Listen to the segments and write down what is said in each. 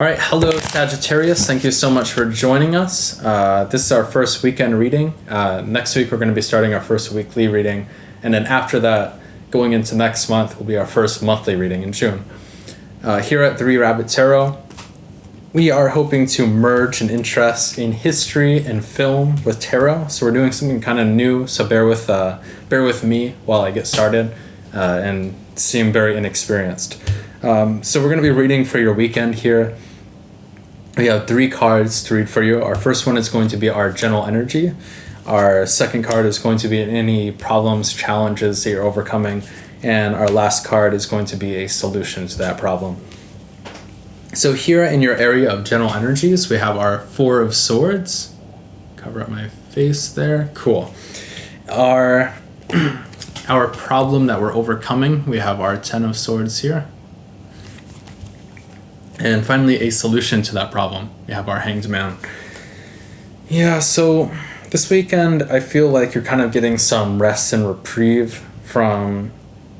All right, hello Sagittarius. Thank you so much for joining us. This is our first weekend reading. Next week we're going to be starting our first weekly reading, and then after that, going into next month, will be our first monthly reading in June. Here at 3 Rabbit Tarot, we are hoping to merge an interest in history and film with tarot. So we're doing something kind of new. So bear with me while I get started, and seem very inexperienced. So we're going to be reading for your weekend here. We have 3 cards to read for you. Our first one is going to be our general energy. Our second card is going to be any problems, challenges that you're overcoming. And our last card is going to be a solution to that problem. So here in your area of general energies, we have our 4 of Swords. Cover up my face there. Cool. Our problem that we're overcoming, we have our 10 of Swords here. And finally, a solution to that problem. We have our Hanged Man. Yeah, so this weekend, I feel like you're kind of getting some rest and reprieve from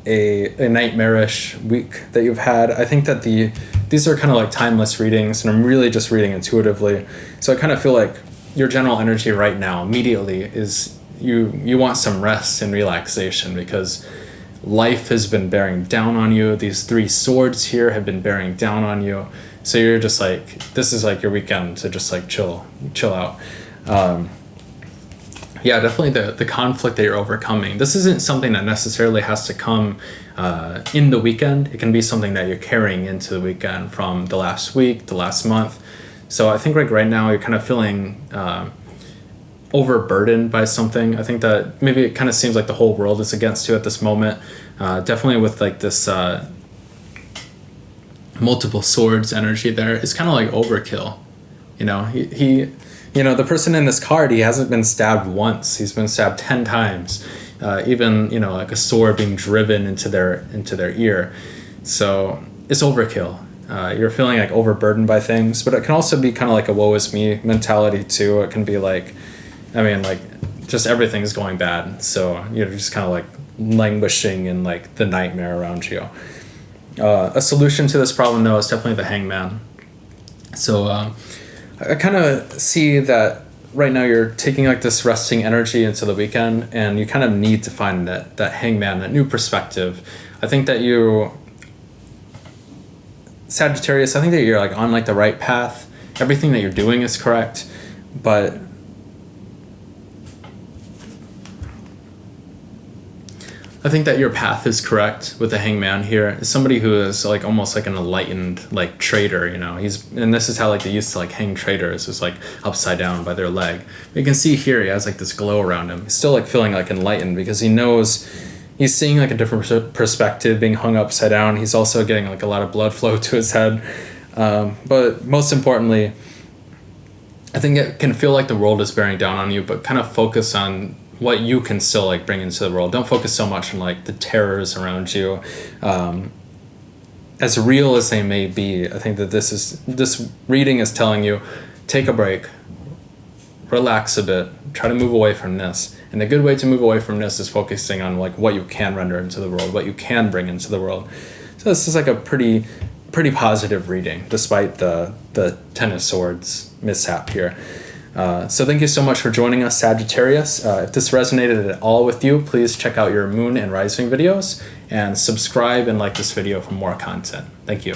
a nightmarish week that you've had. I think that these are kind of like timeless readings, and I'm really just reading intuitively. So I kind of feel like your general energy right now, immediately, is you want some rest and relaxation because life has been bearing down on you. These 3 swords here have been bearing down on you. So you're just like, this is like your weekend to just like chill out. Yeah, definitely the conflict that you're overcoming. This isn't something that necessarily has to come in the weekend. It can be something that you're carrying into the weekend from the last week, the last month. So I think like right now you're kind of feeling overburdened by something. I think that maybe it kind of seems like the whole world is against you at this moment. Definitely with like this multiple swords energy there. It's kind of like overkill. You know, he the person in this card, he hasn't been stabbed once. He's been stabbed 10 times. Even, like a sword being driven into their ear. So it's overkill. You're feeling like overburdened by things, but it can also be kind of like a woe is me mentality too. It can be like, just everything's going bad. So you're just kind of like languishing in like the nightmare around you. A solution to this problem, though, is definitely the Hangman. So I kind of see that right now you're taking like this resting energy into the weekend, and you kind of need to find that Hangman, that new perspective. I think that Sagittarius, I think that you're like on like the right path. Everything that you're doing is correct, but I think that your path is correct with the Hangman here. Somebody who is like almost like an enlightened like trader, and this is how like they used to like hang traders, is like upside down by their leg. But you can see here he has like this glow around him. He's still like feeling like enlightened because he knows he's seeing like a different perspective being hung upside down. He's also getting like a lot of blood flow to his head. But most importantly, I think it can feel like the world is bearing down on you, but kind of focus on what you can still like bring into the world. Don't focus so much on like the terrors around you. As real as they may be, I think that this reading is telling you, take a break, relax a bit, try to move away from this. And a good way to move away from this is focusing on like what you can render into the world, what you can bring into the world. So this is like a pretty positive reading, despite the 10 of Swords mishap here. So thank you so much for joining us, Sagittarius. If this resonated at all with you, please check out your moon and rising videos and subscribe and like this video for more content. Thank you.